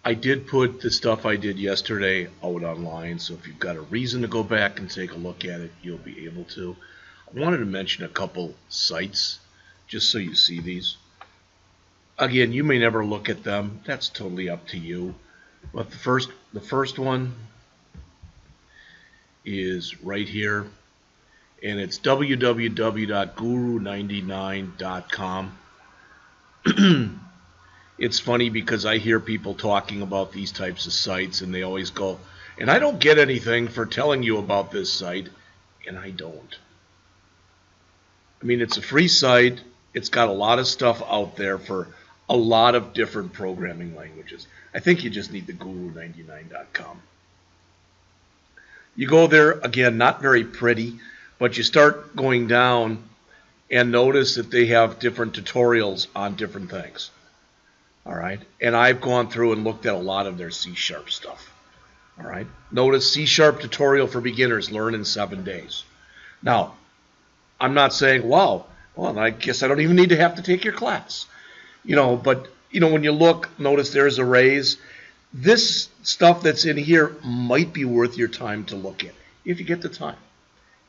I did put the stuff I did yesterday out online, so if you've got a reason to go back and take a look at it, you'll be able to. I wanted to mention a couple sites, just so you see these. Again, you may never look at them. That's totally up to you. But the first one is right here, and it's www.guru99.com. It's funny because I hear people talking about these types of sites, and they always go, and I don't get anything for telling you about this site, and I don't. I mean, it's a free site. It's got a lot of stuff out there for a lot of different programming languages. I think you just need the guru99.com. You go there, again, not very pretty, but you start going down and notice that they have different tutorials on different things. All right, and I've gone through and looked at a lot of their C# stuff. All right, notice C# tutorial for beginners, learn in 7 days. Now, I'm not saying, wow, well, I guess I don't even need to have to take your class. But when you look, notice there's arrays. This stuff that's in here might be worth your time to look at if you get the time.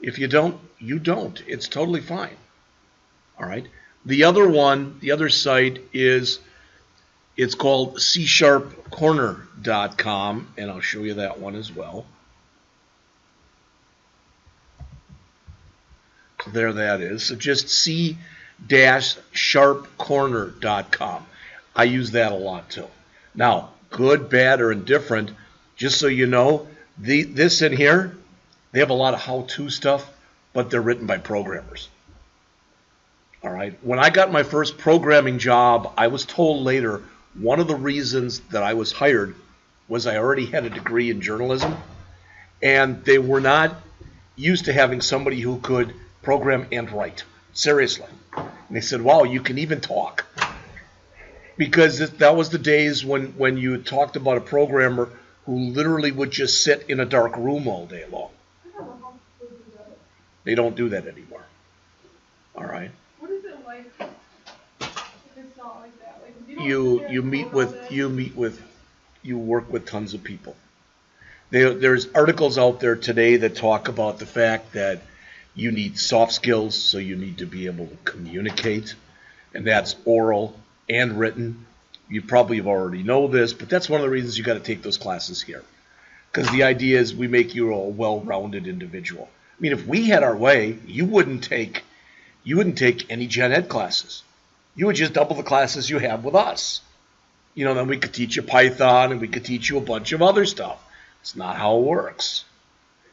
If you don't, you don't. It's totally fine. All right. The other site it's called C#corner.com, and I'll show you that one as well. So there that is. So just C-sharpcorner.com. I use that a lot too. Now, good, bad, or indifferent, just so you know, this in here, they have a lot of how-to stuff, but they're written by programmers. All right. When I got my first programming job, I was told later one of the reasons that I was hired was I already had a degree in journalism, and they were not used to having somebody who could program and write. Seriously. And they said, wow, you can even talk. Because that was the days when you talked about a programmer who literally would just sit in a dark room all day long. They don't do that anymore. All right. What is it like if it's not like that? Like, you work with tons of people. There's articles out there today that talk about the fact that you need soft skills, so you need to be able to communicate, and that's oral and written. You probably already know this, but that's one of the reasons you got to take those classes here, because the idea is we make you a well-rounded individual. I mean, if we had our way, you wouldn't take any gen ed classes. You would just double the classes you have with us. Then we could teach you Python, and we could teach you a bunch of other stuff. It's not how it works.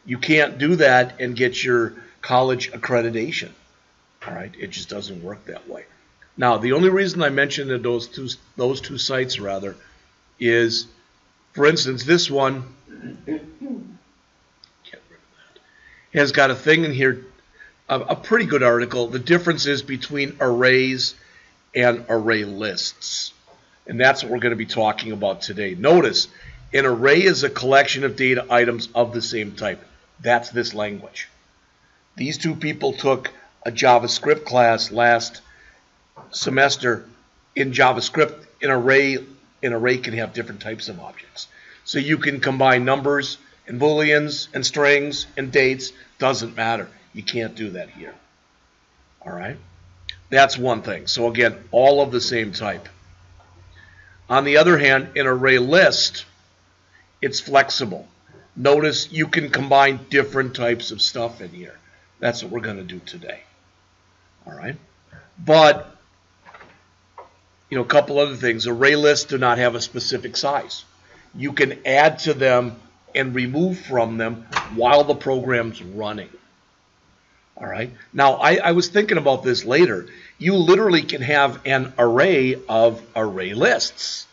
You can't do that and get your college accreditation. All right, it just doesn't work that way. Now, the only reason I mentioned those two sites rather is, for instance, this one has got a thing in here, a pretty good article. The differences between arrays and array lists, and that's what we're going to be talking about today. Notice, an array is a collection of data items of the same type. That's this language. These two people took a JavaScript class last semester. In JavaScript, an array can have different types of objects. So you can combine numbers and booleans and strings and dates. Doesn't matter. You can't do that here. All right? That's one thing. So again, all of the same type. On the other hand, an array list, it's flexible. Notice you can combine different types of stuff in here. That's what we're going to do today. All right? But, a couple other things. Array lists do not have a specific size. You can add to them and remove from them while the program's running. All right? Now, I was thinking about this later. You literally can have an array of array lists.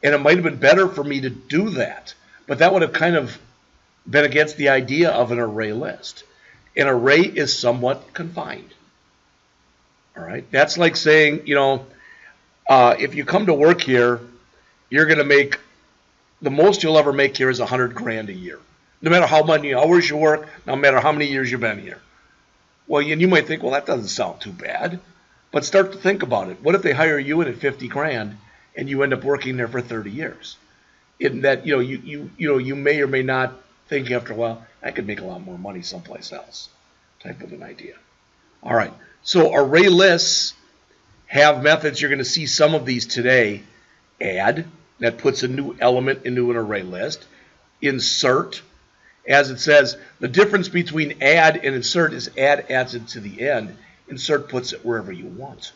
And it might have been better for me to do that. But that would have kind of been against the idea of an array list. An array is somewhat confined. All right? That's like saying, if you come to work here, you're going to make, the most you'll ever make here is $100,000 a year. No matter how many hours you work, no matter how many years you've been here. Well, and you might think, well, that doesn't sound too bad. But start to think about it. What if they hire you in at $50,000 and you end up working there for 30 years? in that you may or may not think after a while, I could make a lot more money someplace else, type of an idea. All right, so array lists have methods. You're going to see some of these today. Add, that puts a new element into an array list. Insert, as it says, the difference between add and insert is add adds it to the end. Insert puts it wherever you want.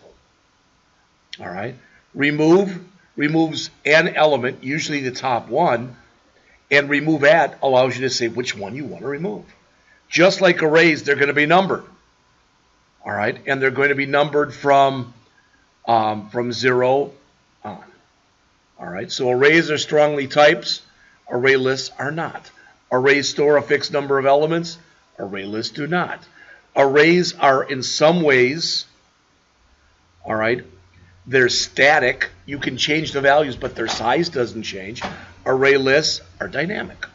All right. Remove removes an element, usually the top one, and remove at allows you to say which one you want to remove. Just like arrays, they're going to be numbered. All right, and they're going to be numbered from 0 on. All right, so arrays are strongly types. Array lists are not. Arrays store a fixed number of elements. Array lists do not. Arrays are in some ways, all right, they're static. You can change the values, but their size doesn't change. Array lists are dynamic.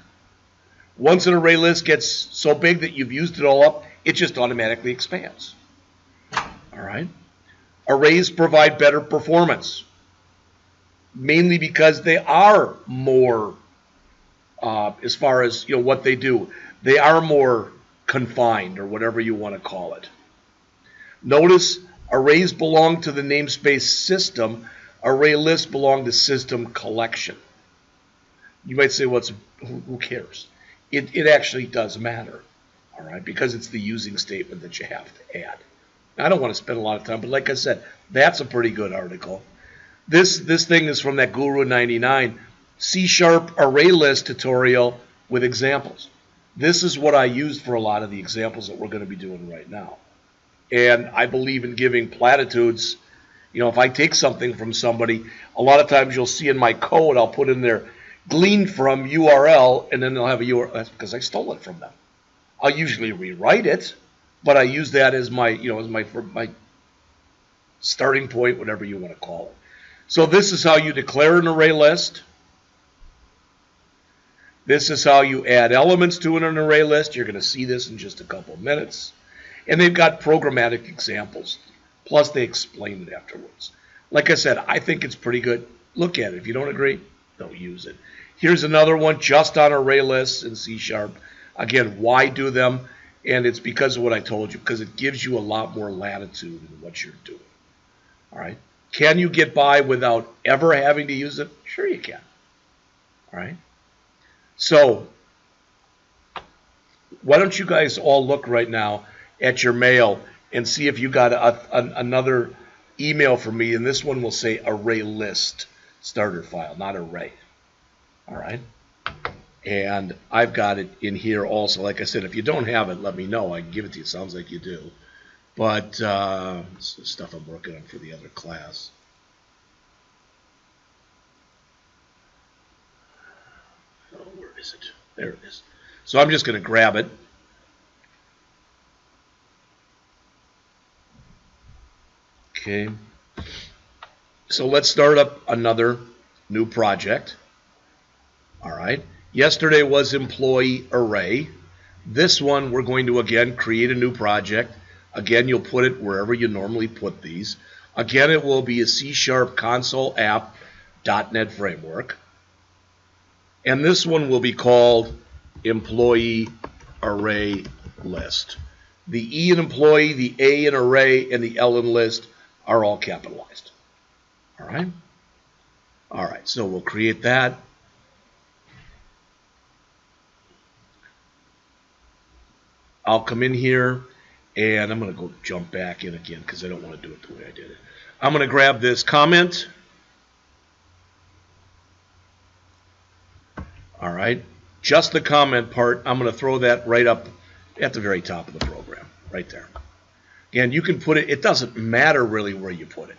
Once an array list gets so big that you've used it all up, it just automatically expands. All right. Arrays provide better performance, mainly because they are more, as far as what they do, they are more confined, or whatever you want to call it. Notice arrays belong to the namespace system. Array lists belong to system collection. You might say, who cares? It actually does matter, all right, because it's the using statement that you have to add. I don't want to spend a lot of time, but like I said, that's a pretty good article. This thing is from that Guru 99 C# array list tutorial with examples. This is what I used for a lot of the examples that we're going to be doing right now. And I believe in giving platitudes. If I take something from somebody, a lot of times you'll see in my code, I'll put in there, gleaned from URL, and then they'll have a URL. That's because I stole it from them. I'll usually rewrite it, but I use that as my, as my starting point, whatever you want to call it. So this is how you declare an array list. This is how you add elements to an array list. You're going to see this in just a couple of minutes. And they've got programmatic examples. Plus, they explain it afterwards. Like I said, I think it's pretty good. Look at it. If you don't agree, don't use it. Here's another one just on array lists in C#. Again, why do them? And it's because of what I told you, because it gives you a lot more latitude in what you're doing. All right? Can you get by without ever having to use it? Sure you can. All right? So, why don't you guys all look right now at your mail and see if you got another email from me, and this one will say array list starter file, not array. All right? And I've got it in here also. Like I said, if you don't have it, let me know. I can give it to you. Sounds like you do. But it's stuff I'm working on for the other class. Oh, where is it? There it is. So I'm just going to grab it. Okay. So let's start up another new project. All right. Yesterday was Employee Array. This one we're going to, again, create a new project. Again, you'll put it wherever you normally put these. Again, it will be a C# console app .NET framework. And this one will be called Employee Array List. The E in employee, the A in array, and the L in list are all capitalized. All right? All right, so we'll create that. I'll come in here, and I'm going to go jump back in again because I don't want to do it the way I did it. I'm going to grab this comment. All right, just the comment part, I'm going to throw that right up at the very top of the program, right there. Again, you can put it, it doesn't matter really where you put it.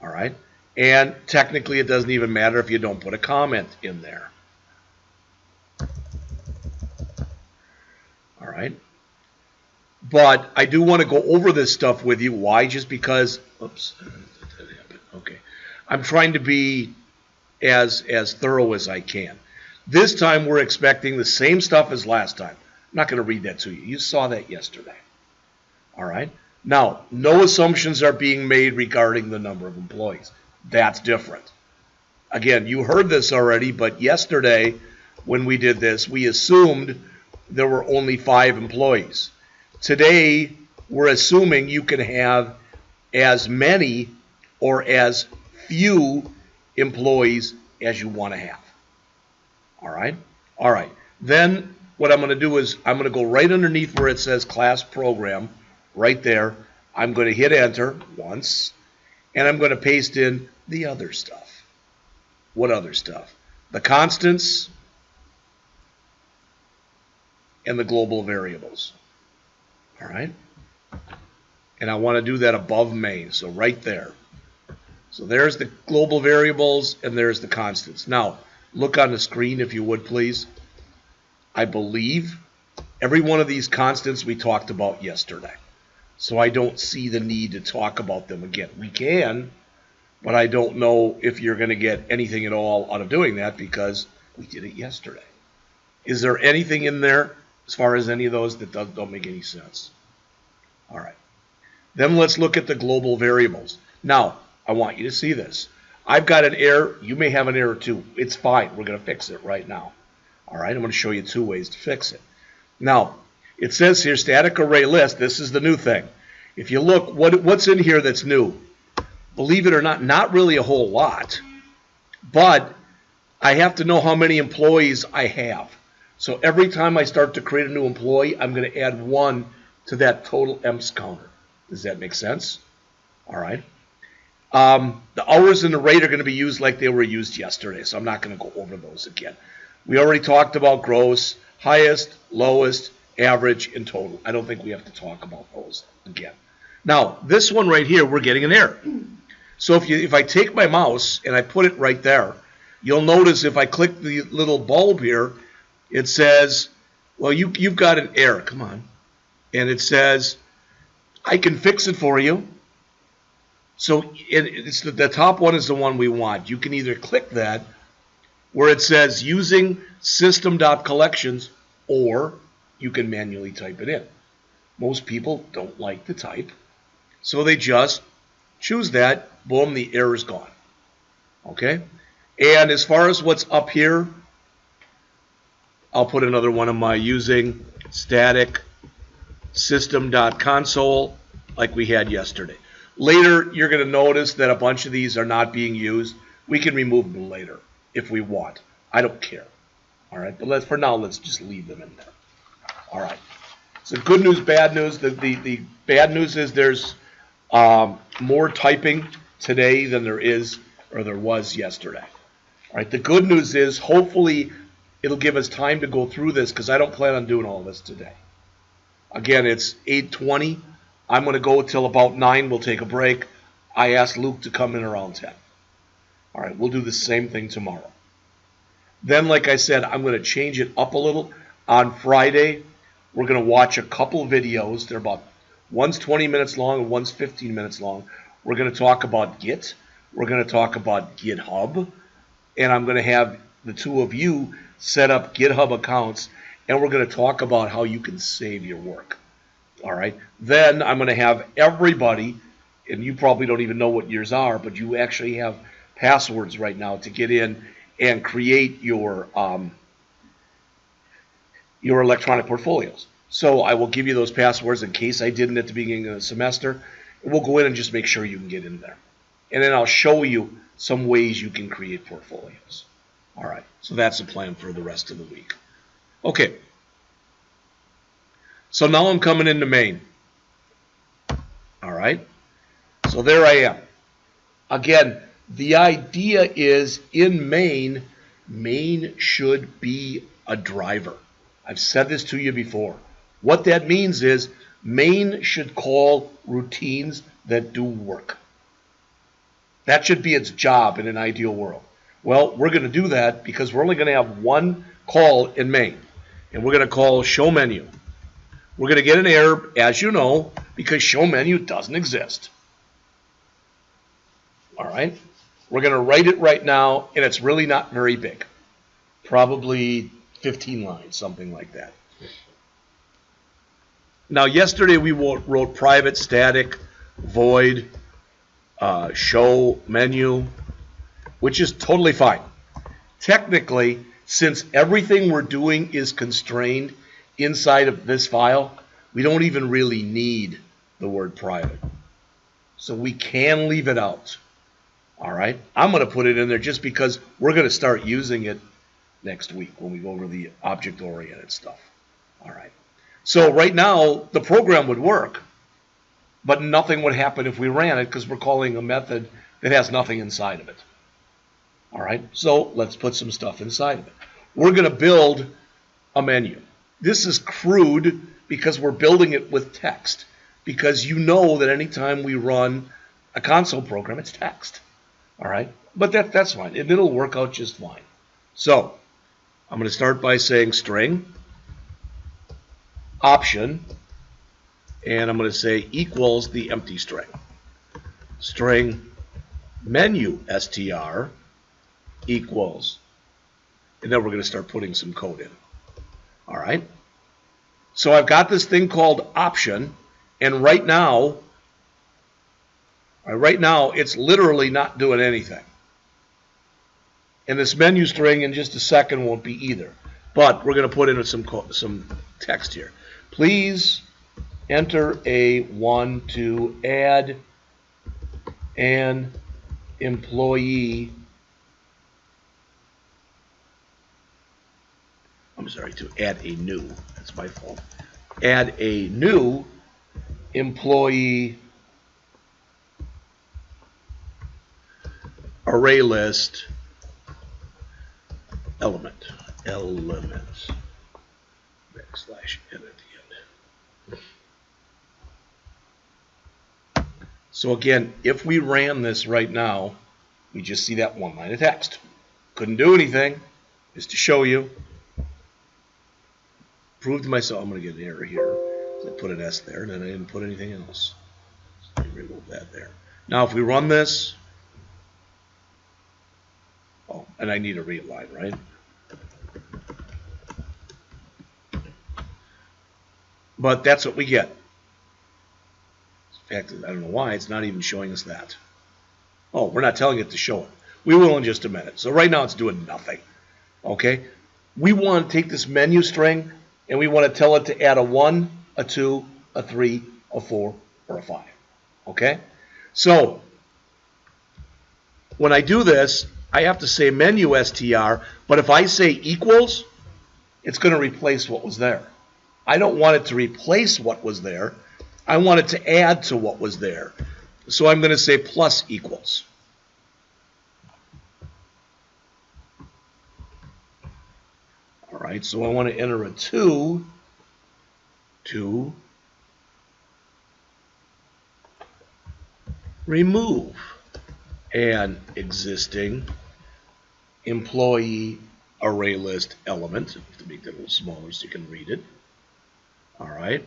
All right, and technically it doesn't even matter if you don't put a comment in there. All right. But I do want to go over this stuff with you. Why? Just because, oops, okay. I'm trying to be as thorough as I can. This time we're expecting the same stuff as last time. I'm not going to read that to you. You saw that yesterday. All right? Now, no assumptions are being made regarding the number of employees. That's different. Again, you heard this already, but yesterday when we did this, we assumed there were only 5 employees. Today, we're assuming you can have as many or as few employees as you want to have. All right? All right. Then what I'm going to do is I'm going to go right underneath where it says class program, right there. I'm going to hit enter once, and I'm going to paste in the other stuff. What other stuff? The constants and the global variables. All right? And I want to do that above main, so right there. So there's the global variables, and there's the constants. Now, look on the screen if you would, please. I believe every one of these constants we talked about yesterday. So I don't see the need to talk about them again. We can, but I don't know if you're going to get anything at all out of doing that because we did it yesterday. Is there anything in there as far as any of those that don't make any sense? All right. Then let's look at the global variables. Now, I want you to see this. I've got an error. You may have an error too. It's fine. We're going to fix it right now. All right, I'm going to show you 2 ways to fix it. Now, it says here static array list. This is the new thing. If you look, what's in here that's new? Believe it or not really a whole lot. But I have to know how many employees I have. So every time I start to create a new employee, I'm going to add 1 to that total EMPS counter. Does that make sense? All right. The hours and the rate are going to be used like they were used yesterday, so I'm not going to go over those again. We already talked about gross, highest, lowest, average, and total. I don't think we have to talk about those again. Now, this one right here, we're getting an error. So if I take my mouse and I put it right there, you'll notice if I click the little bulb here, it says, well, you've got an error. Come on. And it says, I can fix it for you. So it's the top one is the one we want. You can either click that where it says using system.collections, or you can manually type it in. Most people don't like to type, so they just choose that. Boom, the error's gone. Okay? And as far as what's up here, I'll put another one of my using static system.console like we had yesterday. Later, you're going to notice that a bunch of these are not being used. We can remove them later if we want. I don't care. All right, but for now, let's just leave them in there. All right. So good news, bad news. The bad news is there's more typing today than there was yesterday. All right. The good news is hopefully it'll give us time to go through this because I don't plan on doing all this today. Again, it's 8:20. I'm going to go till about 9. We'll take a break. I asked Luke to come in around 10. All right, we'll do the same thing tomorrow. Then, like I said, I'm going to change it up a little. On Friday, we're going to watch a couple videos. They're about, one's 20 minutes long and one's 15 minutes long. We're going to talk about Git. We're going to talk about GitHub. And I'm going to have the 2 of you set up GitHub accounts. And we're going to talk about how you can save your work. All right. Then I'm going to have everybody, and you probably don't even know what yours are, but you actually have passwords right now to get in and create your electronic portfolios. So I will give you those passwords in case I didn't at the beginning of the semester. We'll go in and just make sure you can get in there. And then I'll show you some ways you can create portfolios. All right. So that's the plan for the rest of the week. Okay. So now I'm coming into main. All right. So there I am. Again, the idea is in main, main should be a driver. I've said this to you before. What that means is main should call routines that do work. That should be its job in an ideal world. Well, we're going to do that because we're only going to have one call in main. And we're going to call show menu. We're going to get an error, as you know, because show menu doesn't exist. All right? We're going to write it right now, and it's really not very big. Probably 15 lines, something like that. Now, yesterday we wrote private, static, void, show, menu. which is totally fine. Technically, since everything we're doing is constrained inside of this file, we don't even really need the word private. So we can leave it out. All right, I'm going to put it in there just because we're going to start using it next week when we go over the object-oriented stuff. All right, so right now the program would work, but nothing would happen if we ran it because we're calling a method that has nothing inside of it. All right, so let's put some stuff inside of it. We're going to build a menu. This is crude because we're building it with text, because you know that anytime we run a console program, it's text. All right, but that's fine. It'll work out just fine. So I'm going to start by saying string option, and I'm going to say equals the empty string. String menu str equals, and then we're going to start putting some code in. All right, so I've got this thing called option, and right now it's literally not doing anything. And this menu string in just a second won't be either. But we're going to put in some text here. Please enter A1 to add an employee. I'm sorry, to add a new. That's my fault. Add a new employee array list element backslash n at the end. So again, if we ran this right now, we just see that one line of text. Couldn't do anything, just to show you. Prove to myself, I'm going to get an error here. I put an S there, and then I didn't put anything else. So remove that there. Now if we run this, oh, and I need a read line, right? But that's what we get. In fact, I don't know why it's not even showing us that. Oh, we're not telling it to show it. We will in just a minute. So right now it's doing nothing. Okay? We want to take this menu string and we want to tell it to add a 1, a 2, a 3, a 4, or a 5. Okay? So when I do this, I have to say menu str, but if I say equals, it's going to replace what was there. I don't want it to replace what was there. I want it to add to what was there. So I'm going to say plus equals. All right, so I want to enter a 2 to remove an existing employee array list element. I have to make that a little smaller so you can read it. All right.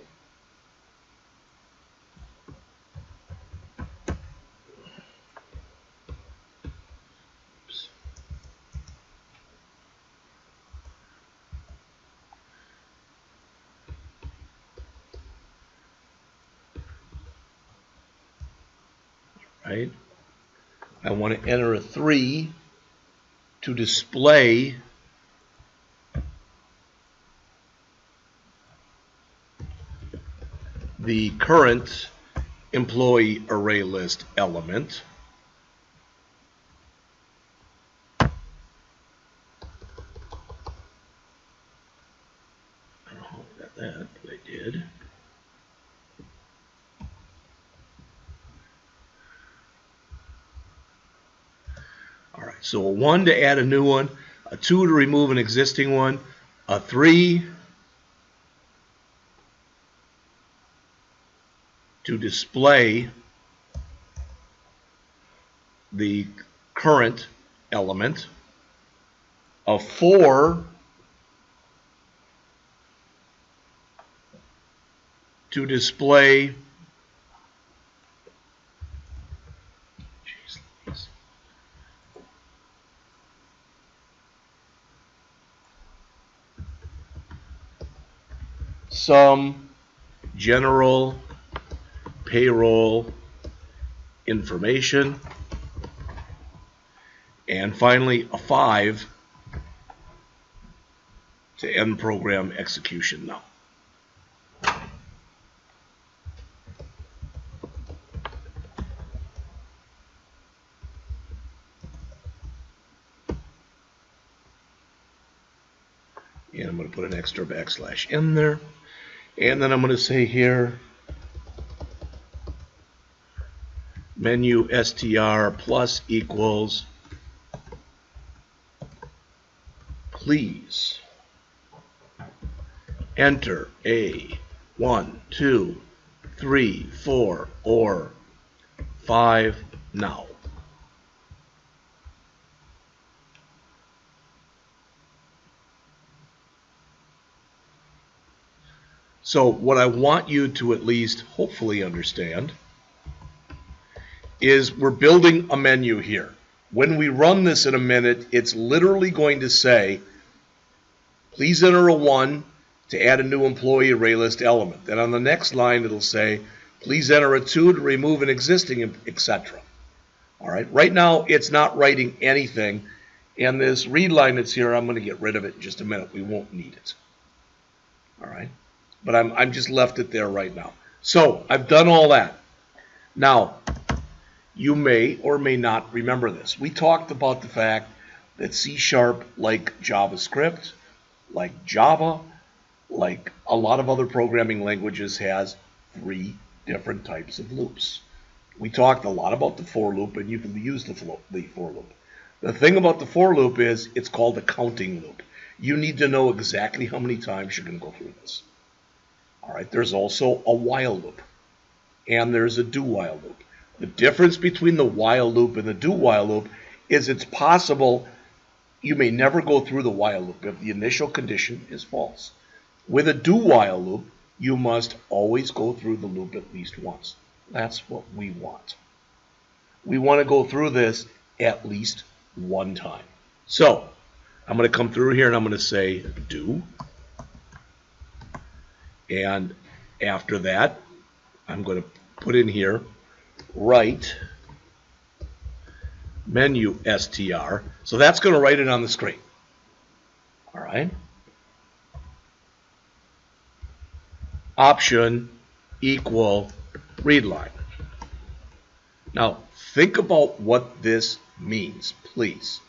Oops. All right. I want to enter a 3 to display the current employee array list element. I don't know how I got that, but I did. All right, so a 1 to add a new one, a 2 to remove an existing one, a 3 to display the current element, a 4 to display some general payroll information, and finally a 5 to end program execution now. And I'm going to put an extra backslash in there. And then I'm going to say here, menu str plus equals, please enter a 1, 2, 3, 4, or 5 now. So what I want you to at least hopefully understand is we're building a menu here. When we run this in a minute, it's literally going to say, please enter a 1 to add a new employee array list element. Then on the next line, it'll say, please enter a 2 to remove an existing, etc. All right. Right now, it's not writing anything. And this read line that's here, I'm going to get rid of it in just a minute. We won't need it. All right. But I'm just left it there right now. So I've done all that. Now, you may or may not remember this. We talked about the fact that C#, like JavaScript, like Java, like a lot of other programming languages, has 3 different types of loops. We talked a lot about the for loop, and you can use the for loop. The thing about the for loop is it's called a counting loop. You need to know exactly how many times you're going to go through this. All right, there's also a while loop, and there's a do while loop. The difference between the while loop and the do while loop is it's possible you may never go through the while loop if the initial condition is false. With a do while loop, you must always go through the loop at least once. That's what we want. We want to go through this at least one time. So I'm going to come through here and I'm going to say do. And after that, I'm going to put in here write menu str. So that's going to write it on the screen. All right. Option equal read line. Now think about what this means, please.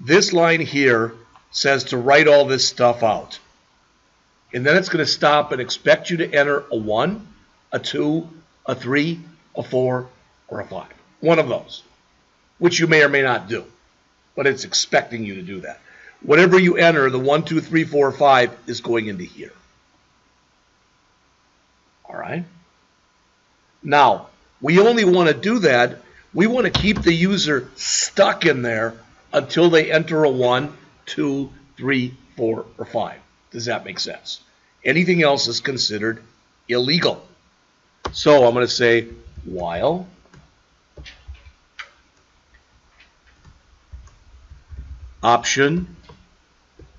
This line here says to write all this stuff out. And then it's going to stop and expect you to enter a 1, a 2, a 3, a 4, or a 5. One of those, which you may or may not do. But it's expecting you to do that. Whatever you enter, the 1, 2, 3, 4, 5 is going into here. All right? Now, we only want to do that. We want to keep the user stuck in there until they enter a 1, 2, 3, 4, or 5. Does that make sense? Anything else is considered illegal. So I'm going to say while option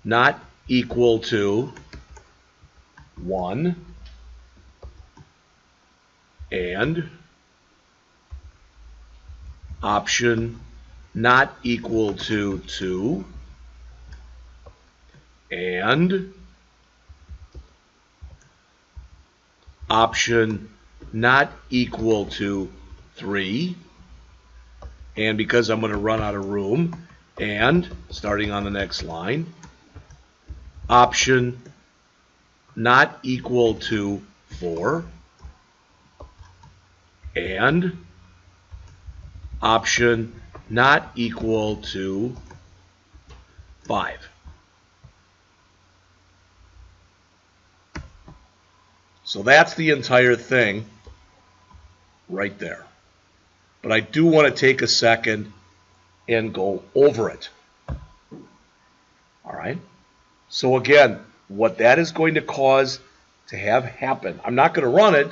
not equal to 1 and option not equal to 2 and option not equal to 3, and because I'm going to run out of room, and starting on the next line, option not equal to 4 and option not equal to 5. So that's the entire thing right there. But I do want to take a second and go over it. All right? So again, what that is going to cause to have happen, I'm not going to run it.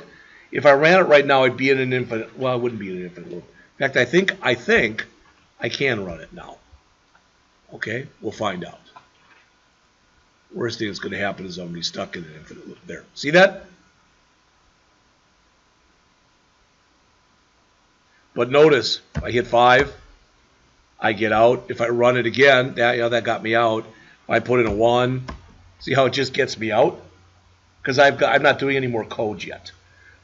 If I ran it right now, I'd be in an infinite, well, it wouldn't be an infinite loop. In fact, I think I can run it now. Okay? We'll find out. Worst thing that's going to happen is I'm going to be stuck in an infinite loop there. See that? But notice, I hit 5, I get out. If I run it again, that got me out. If I put in a 1, see how it just gets me out? Because I'm not doing any more code yet.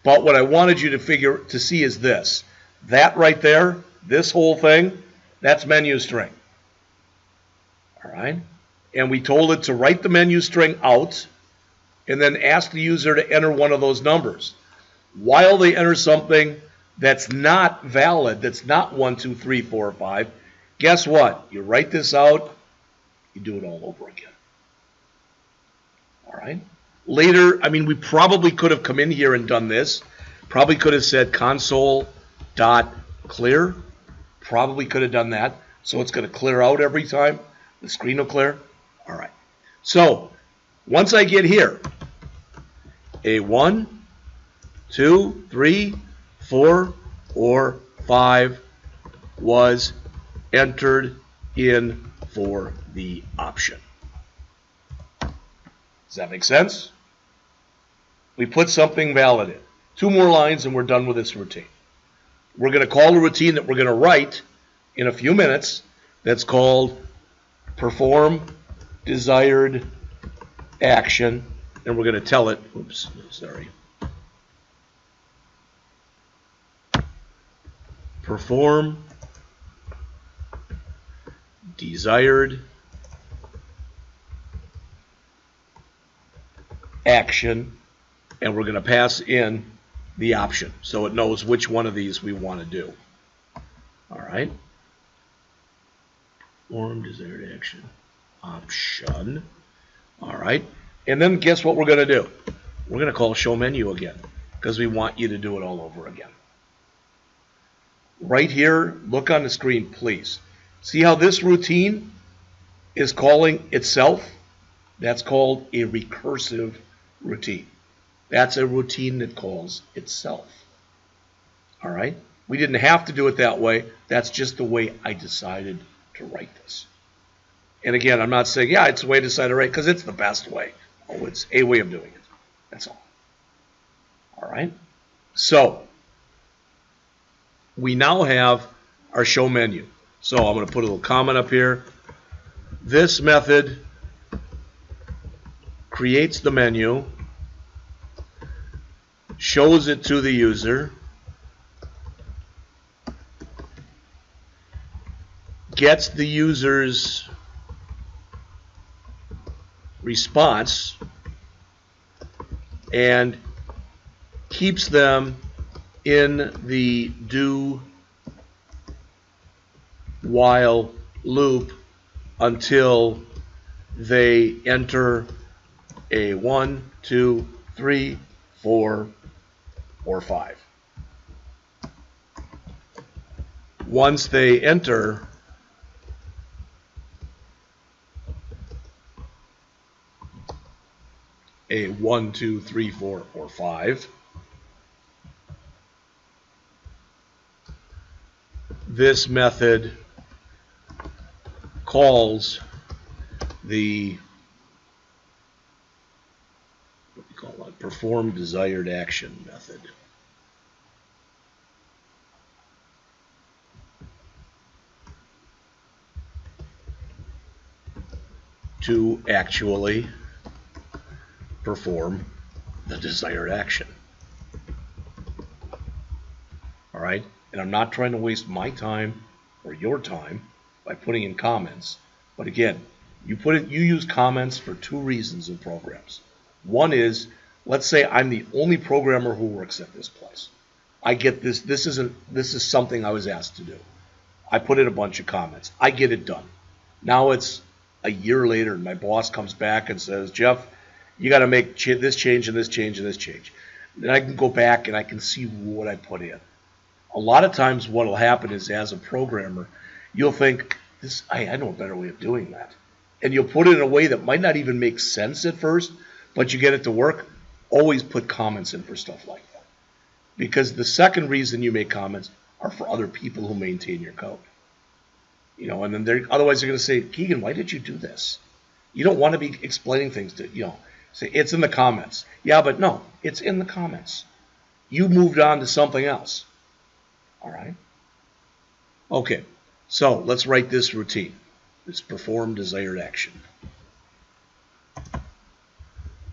But what I wanted you to see is this. That right there, this whole thing, that's menu string. All right? And we told it to write the menu string out and then ask the user to enter one of those numbers. While they enter something that's not valid, that's not 1, 2, 3, 4, 5, guess what? You write this out, you do it all over again. All right? Later, we probably could have come in here and done this. Probably could have said console.clear. Probably could have done that. So it's going to clear out every time. The screen will clear. All right. So once I get here, a 1, 2, 3, 4, or 5 was entered in for the option. Does that make sense? We put something valid in. 2 more lines and we're done with this routine. We're going to call a routine that we're going to write in a few minutes that's called perform desired action, and we're going to tell it, perform desired action, and we're going to pass in the option so it knows which one of these we want to do. All right. Perform desired action option. All right. And then guess what we're going to do? We're going to call show menu again because we want you to do it all over again. Right here, look on the screen, please. See how this routine is calling itself? That's called a recursive routine. That's a routine that calls itself. All right? We didn't have to do it that way. That's just the way I decided to write this. And again, I'm not saying, yeah, it's the way I decided to write because it's the best way. Oh, it's a way of doing it. That's all. All right? So, we now have our show menu. So I'm going to put a little comment up here. This method creates the menu, shows it to the user, gets the user's response, and keeps them in the do while loop until they enter a 1, 2, 3, 4, or 5. Once they enter a 1, 2, 3, 4, or 5, this method calls the perform desired action method. To actually perform the desired action. All right? And I'm not trying to waste my time or your time by putting in comments. But again, you use comments for 2 reasons in programs. One is, let's say I'm the only programmer who works at this place. I get this. This is something I was asked to do. I put in a bunch of comments. I get it done. Now it's a year later, and my boss comes back and says, Jeff, you got to make this change and this change and this change. Then I can go back and I can see what I put in. A lot of times what will happen is, as a programmer, you'll think, I know a better way of doing that. And you'll put it in a way that might not even make sense at first, but you get it to work. Always put comments in for stuff like that. Because the second reason you make comments are for other people who maintain your code. And then otherwise they're going to say, Keegan, why did you do this? You don't want to be explaining things to, say, it's in the comments. Yeah, but no, it's in the comments. You moved on to something else. All right? Okay. So let's write this routine. Let's perform desired action.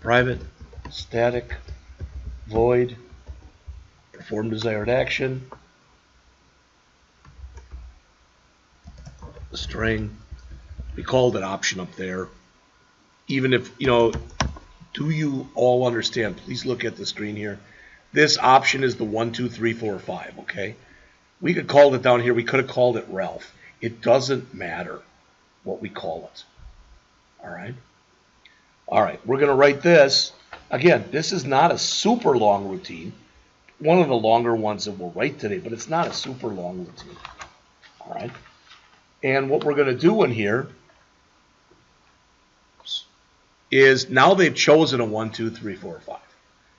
Private, static, void, perform desired action, string. We called it option up there. Even if, do you all understand? Please look at the screen here. This option is the 1, 2, 3, 4, 5, okay? We could call it down here. We could have called it Ralph. It doesn't matter what we call it. All right? All right, we're going to write this. Again, this is not a super long routine. One of the longer ones that we'll write today, but it's not a super long routine. All right? And what we're going to do in here is now they've chosen a 1, 2, 3, 4, 5.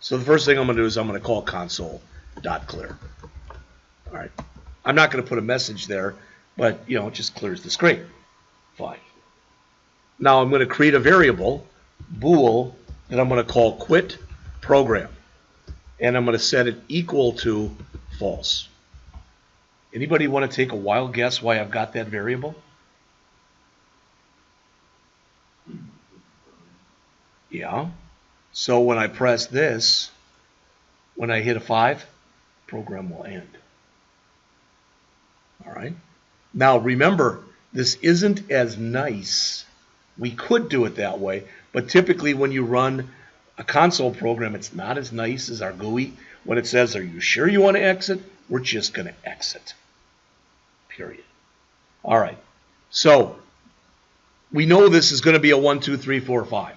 So the first thing I'm going to do is I'm going to call console.clear. All right. I'm not going to put a message there, but it just clears the screen. Fine. Now I'm going to create a variable, bool, that I'm going to call quit program. And I'm going to set it equal to false. Anybody want to take a wild guess why I've got that variable? Yeah. So when I press this, when I hit a 5, program will end. All right. Now remember, this isn't as nice. We could do it that way, but typically when you run a console program, it's not as nice as our GUI. When it says, are you sure you want to exit? We're just going to exit. Period. All right. So we know this is going to be a 1, 2, 3, 4, 5.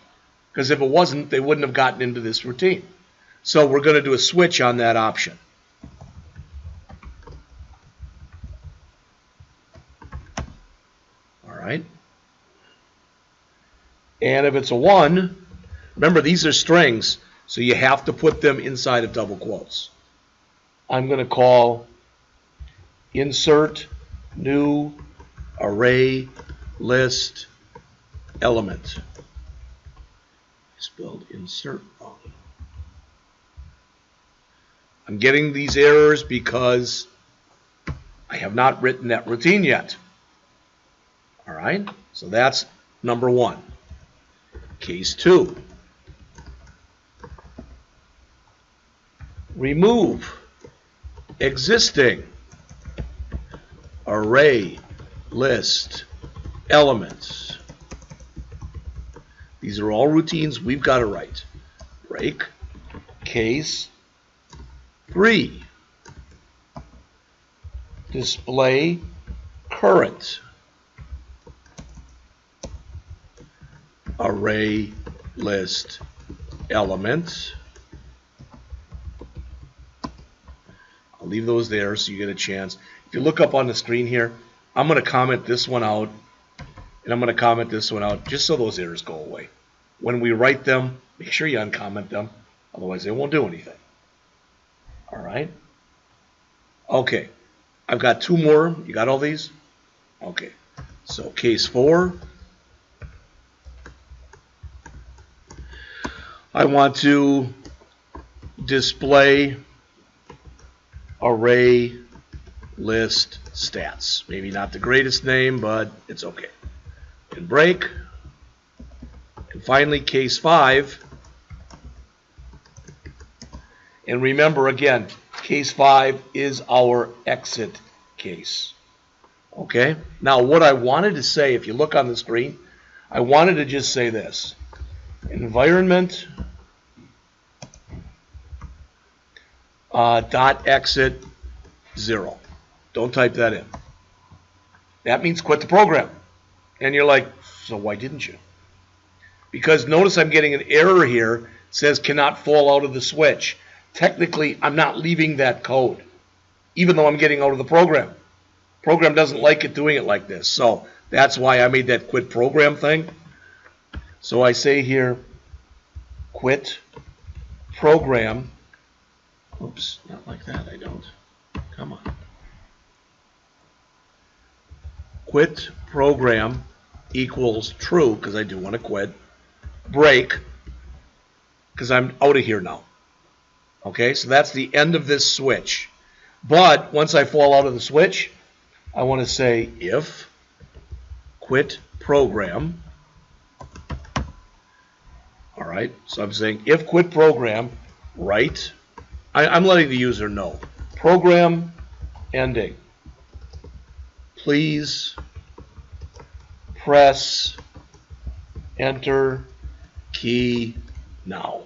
Because if it wasn't, they wouldn't have gotten into this routine. So we're going to do a switch on that option. All right. And if it's a 1, remember these are strings, so you have to put them inside of double quotes. I'm going to call insert new array list element. Spelled insert wrong. I'm getting these errors because I have not written that routine yet. All right, so that's number 1. Case 2. Remove existing array list elements. These are all routines we've got to write. Break. Case 3. Display current array list element. I'll leave those there so you get a chance. If you look up on the screen here, I'm going to comment this one out. And I'm going to comment this one out just so those errors go away. When we write them, make sure you uncomment them. Otherwise, they won't do anything. All right? Okay. I've got 2 more. You got all these? Okay. So case 4. I want to display array list stats. Maybe not the greatest name, but it's okay. And break. And finally, case 5. And remember again, case 5 is our exit case. Okay? Now, what I wanted to say, if you look on the screen, I wanted to just say this. Environment dot exit 0. Don't type that in. That means quit the program. And you're like, so why didn't you? Because notice I'm getting an error here. It says cannot fall out of the switch. Technically, I'm not leaving that code, even though I'm getting out of the program. Program doesn't like it doing it like this. So that's why I made that quit program thing. So I say here, quit program. Oops, not like that, I don't. Come on. Quit program equals true, because I do want to quit. Break, because I'm out of here now. Okay, so that's the end of this switch. But once I fall out of the switch, I want to say if quit program. All right, so I'm saying if quit program, write. I'm letting the user know. Program ending. Please press enter key now.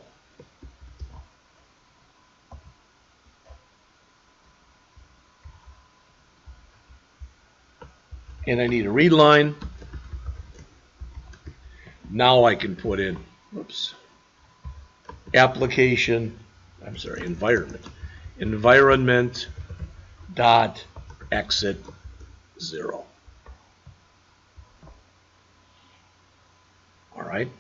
And I need a read line. Now I can put in, whoops, environment dot exit 0. All right.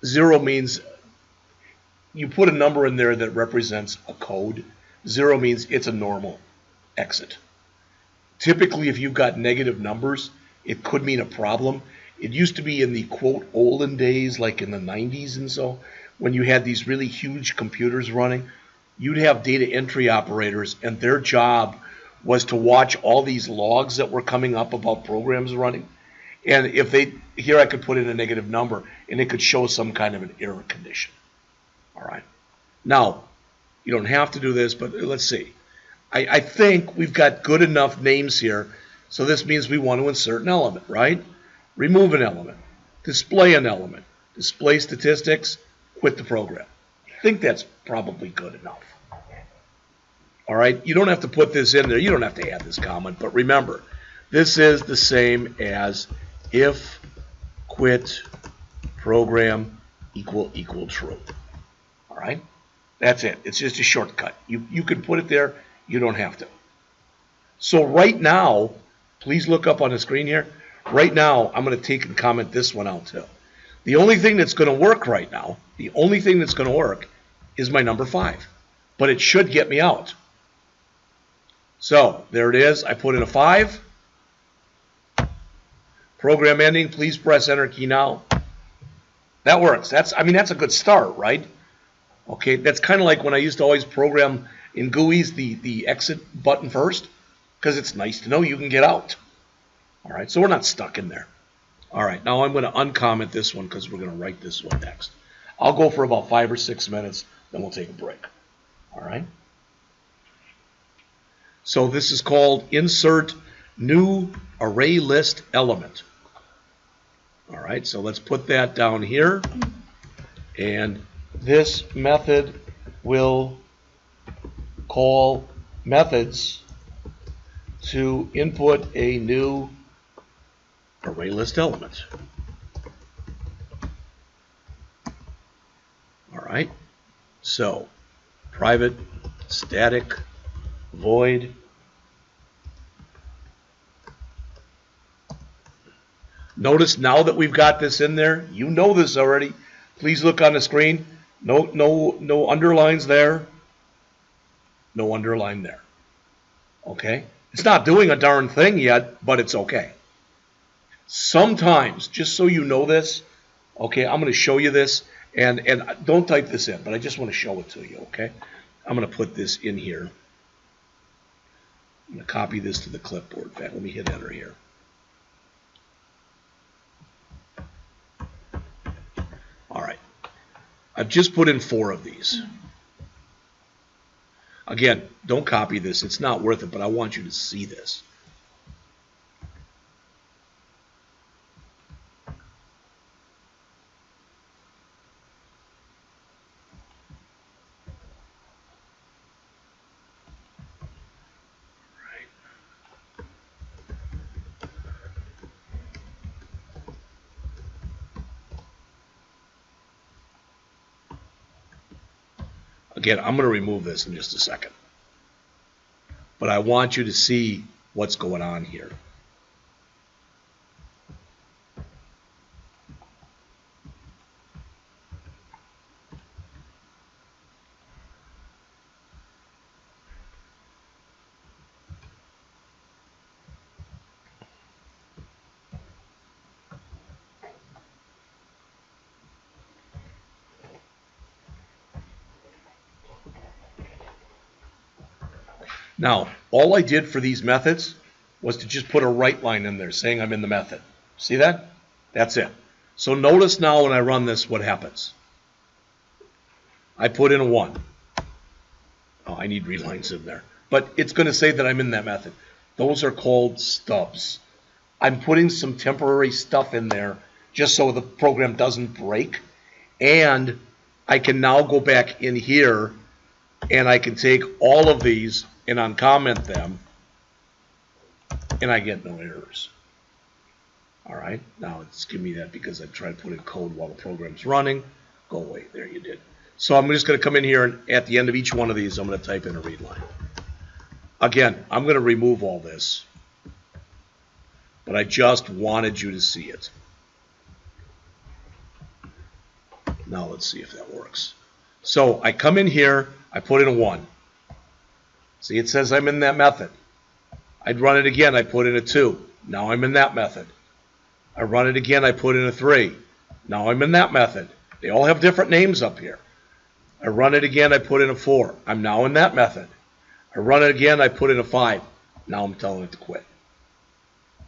0 means you put a number in there that represents a code. 0 means it's a normal exit. Typically, if you've got negative numbers, it could mean a problem. It used to be in the, quote, olden days, like in the 90s and so, when you had these really huge computers running, you'd have data entry operators, and their job was to watch all these logs that were coming up about programs running. And if they, here I could put in a negative number, and it could show some kind of an error condition. All right. Now, you don't have to do this, but let's see. I think we've got good enough names here, so this means we want to insert an element, right? Remove an element, display an element, display statistics, quit the program. I think that's probably good enough. All right, you don't have to put this in there. You don't have to add this comment, but remember, this is the same as if quit program equal true. All right, that's it. It's just a shortcut. You can put it there. You don't have to. So right now, please look up on the screen here. Right now, I'm going to take and comment this one out too. The only thing that's going to work right now, the only thing that's going to work is my number 5. But it should get me out. So there it is. I put in a 5. Program ending. Please press enter key now. That works. That's a good start, right? Okay, that's kind of like when I used to always program in GUIs the exit button first, because it's nice to know you can get out. All right, so we're not stuck in there. All right, now I'm going to uncomment this one because we're going to write this one next. I'll go for about 5 or 6 minutes, then we'll take a break. All right. So this is called insert new array list element. All right, so let's put that down here. And this method will call methods to input a new array list element. All right, so private static void notice now that we've got this in there, you know this already. Please look on the screen. No underlines there. No underline there. Okay? It's not doing a darn thing yet, but it's okay. Sometimes, just so you know this, okay, I'm going to show you this, and don't type this in, but I just want to show it to you, okay? I'm going to put this in here. I'm going to copy this to the clipboard. In fact, let me hit enter here. All right. I've just put in 4 of these. Again, don't copy this. It's not worth it, but I want you to see this. Again, I'm going to remove this in just a second. But I want you to see what's going on here. Now, all I did for these methods was to just put a right line in there saying I'm in the method. See that? That's it. So notice now when I run this what happens. I put in a 1. Oh, I need relines in there. But it's going to say that I'm in that method. Those are called stubs. I'm putting some temporary stuff in there just so the program doesn't break. And I can now go back in here and I can take all of these and uncomment them, and I get no errors. All right, now it's giving me that because I tried to put in code while the program's running. Go away, there you did. So I'm just going to come in here and at the end of each one of these, I'm going to type in a read line. Again, I'm going to remove all this, but I just wanted you to see it. Now let's see if that works. So I come in here, I put in a 1. See, it says I'm in that method. I'd run it again, I put in a 2. Now I'm in that method. I run it again, I put in a 3. Now I'm in that method. They all have different names up here. I run it again, I put in a 4. I'm now in that method. I run it again, I put in a 5. Now I'm telling it to quit.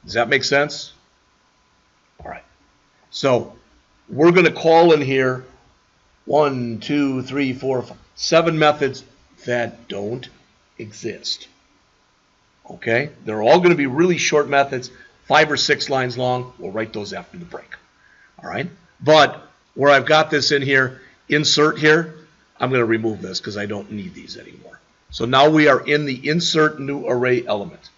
Does that make sense? All right. So we're going to call in here 1, 2, 3, 4, 5, 7 methods that don't exist. Okay? They're all going to be really short methods, 5 or 6 lines long. We'll write those after the break. All right? But where I've got this in here, insert here, I'm going to remove this because I don't need these anymore. So now we are in the insert new array element.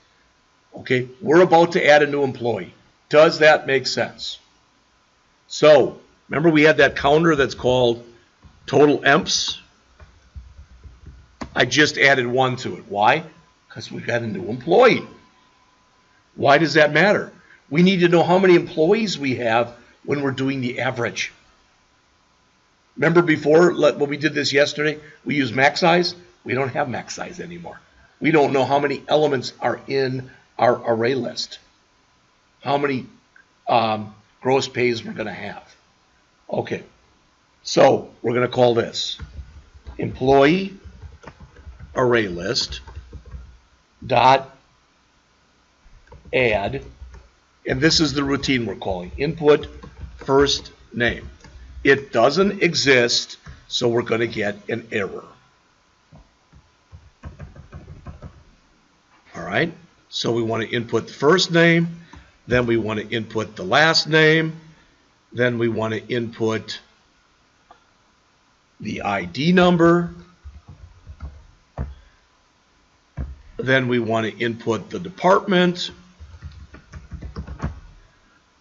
Okay? We're about to add a new employee. Does that make sense? So, remember we had that counter that's called total emps? I just added 1 to it. Why? Because we got a new employee. Why does that matter? We need to know how many employees we have when we're doing the average. Remember before, when we did this yesterday, we used max size? We don't have max size anymore. We don't know how many elements are in our array list. How many gross pays we're going to have. Okay, so we're going to call this Employee ArrayList dot add, and this is the routine we're calling input first name. It doesn't exist, so we're going to get an error. All right, so we want to input the first name, then we want to input the last name, then we want to input the ID number, then we want to input the department,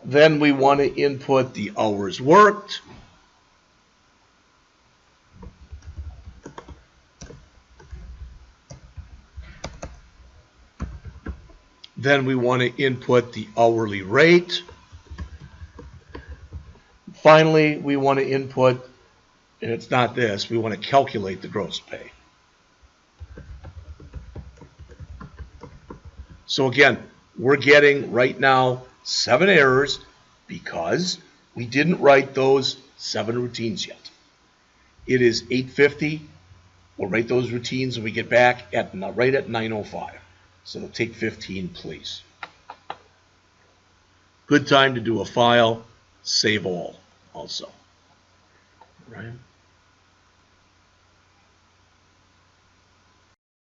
then we want to input the hours worked, then we want to input the hourly rate. Finally, we want to input, and it's not this, we want to calculate the gross pay. So again, we're getting right now 7 errors because we didn't write those 7 routines yet. It is 8:50. We'll write those routines when we get back at right at 9:05. So it'll take 15, please. Good time to do a file, save all also. Right?